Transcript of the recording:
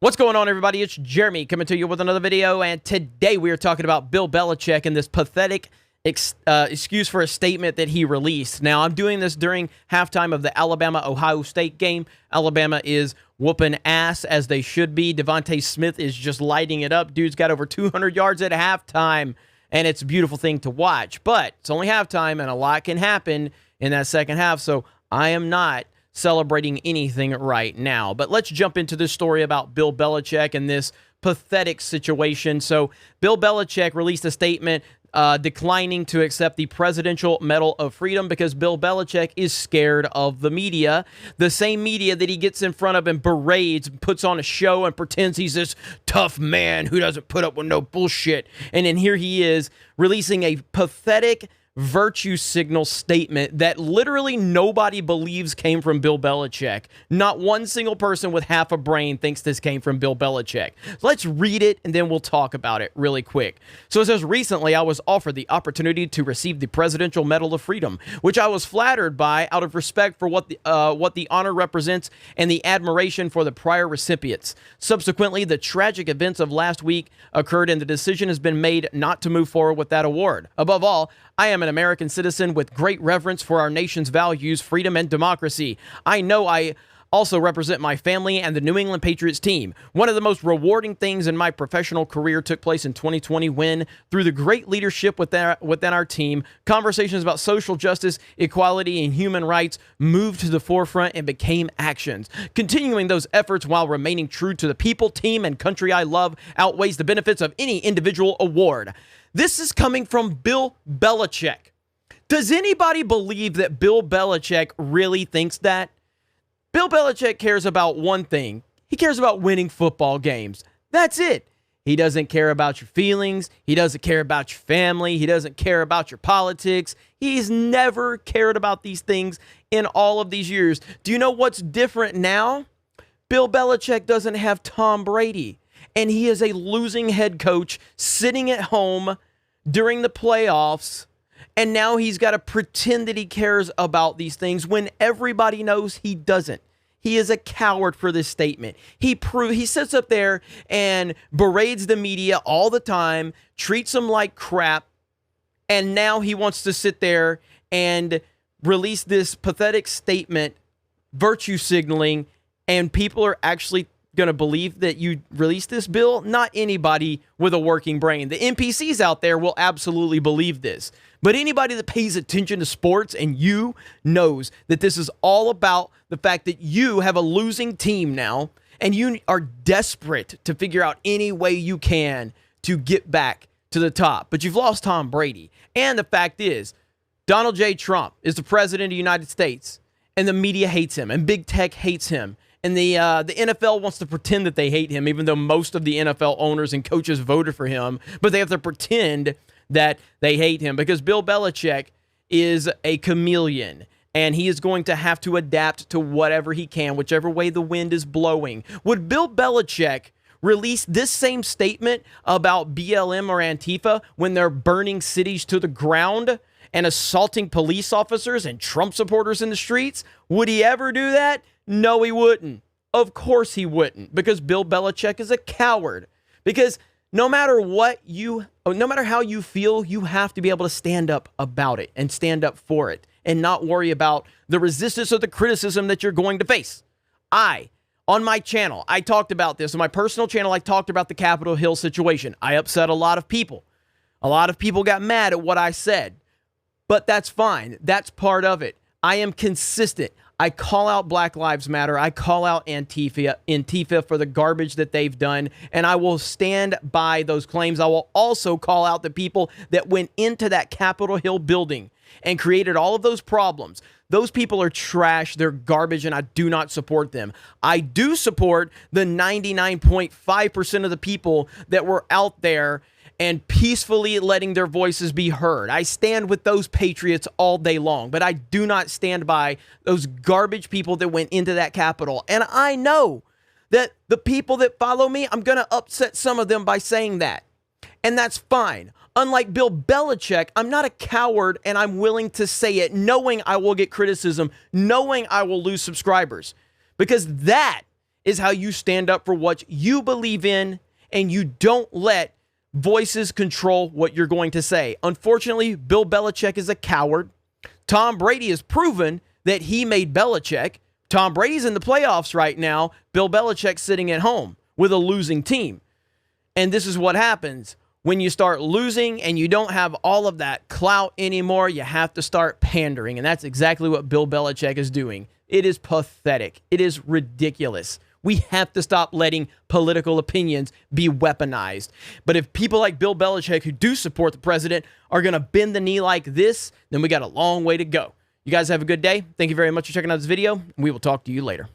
What's going on, everybody? It's Jeremy coming to you with another video, and today we are talking about Bill Belichick and this pathetic excuse for a statement that he released. Now, I'm doing this during halftime of the Alabama-Ohio State game. Alabama is whooping ass, as they should be. Devontae Smith is just lighting it up. Dude's got over 200 yards at halftime, and it's a beautiful thing to watch. But it's only halftime, and a lot can happen in that second half, so I am not celebrating anything right now. But let's jump into this story about Bill Belichick and this pathetic situation. So Bill Belichick released a statement declining to accept the Presidential Medal of Freedom because Bill Belichick is scared of the media. The same media that he gets in front of and berates, puts on a show and pretends he's this tough man who doesn't put up with no bullshit. And then here he is releasing a pathetic virtue signal statement that literally nobody believes came from Bill Belichick. Not one single person with half a brain thinks this came from Bill Belichick. So let's read it and then we'll talk about it really quick. So it says, recently I was offered the opportunity to receive the Presidential Medal of Freedom, which I was flattered by out of respect for what the honor represents and the admiration for the prior recipients. Subsequently, the tragic events of last week occurred and the decision has been made not to move forward with that award. Above all, I am an American citizen with great reverence for our nation's values, freedom, and democracy. I know I also represent my family and the New England Patriots team. One of the most rewarding things in my professional career took place in 2020 when, through the great leadership within our team, conversations about social justice, equality, and human rights moved to the forefront and became actions. Continuing those efforts while remaining true to the people, team, and country I love outweighs the benefits of any individual award. This is coming from Bill Belichick. Does anybody believe that Bill Belichick really thinks that? Bill Belichick cares about one thing. He cares about winning football games. That's it. He doesn't care about your feelings. He doesn't care about your family. He doesn't care about your politics. He's never cared about these things in all of these years. Do you know what's different now? Bill Belichick doesn't have Tom Brady. And he is a losing head coach sitting at home during the playoffs. And now he's got to pretend that he cares about these things when everybody knows he doesn't. He is a coward for this statement. He sits up there and berates the media all the time, treats them like crap. And now he wants to sit there and release this pathetic statement, virtue signaling, and people are actually going to believe that you released this, Bill? Not anybody with a working brain. The NPCs out there will absolutely believe this. But anybody that pays attention to sports and you knows that this is all about the fact that you have a losing team now and you are desperate to figure out any way you can to get back to the top. But you've lost Tom Brady. And the fact is, Donald J. Trump is the president of the United States and the media hates him and big tech hates him. And the NFL wants to pretend that they hate him, even though most of the NFL owners and coaches voted for him. But they have to pretend that they hate him because Bill Belichick is a chameleon. And he is going to have to adapt to whatever he can, whichever way the wind is blowing. Would Bill Belichick release this same statement about BLM or Antifa when they're burning cities to the ground and assaulting police officers and Trump supporters in the streets? Would he ever do that? No, he wouldn't. Of course he wouldn't, because Bill Belichick is a coward. Because no matter how you feel, you have to be able to stand up about it and stand up for it and not worry about the resistance or the criticism that you're going to face. On my channel, I talked about this. On my personal channel, I talked about the Capitol Hill situation. I upset a lot of people. A lot of people got mad at what I said. But that's fine. That's part of it. I am consistent. I call out Black Lives Matter. I call out Antifa for the garbage that they've done, and I will stand by those claims. I will also call out the people that went into that Capitol Hill building and created all of those problems. Those people are trash. They're garbage, and I do not support them. I do support the 99.5% of the people that were out there and peacefully letting their voices be heard. I stand with those patriots all day long, but I do not stand by those garbage people that went into that Capitol. And I know that the people that follow me, I'm going to upset some of them by saying that. And that's fine. Unlike Bill Belichick, I'm not a coward and I'm willing to say it knowing I will get criticism, knowing I will lose subscribers. Because that is how you stand up for what you believe in and you don't let voices control what you're going to say. Unfortunately, Bill Belichick is a coward. Tom Brady has proven that he made Belichick. Tom Brady's in the playoffs right now. Bill Belichick's sitting at home with a losing team. And this is what happens. When you start losing and you don't have all of that clout anymore, you have to start pandering. And that's exactly what Bill Belichick is doing. It is pathetic. It is ridiculous. We have to stop letting political opinions be weaponized. But if people like Bill Belichick who do support the president are going to bend the knee like this, then we got a long way to go. You guys have a good day. Thank you very much for checking out this video. We will talk to you later.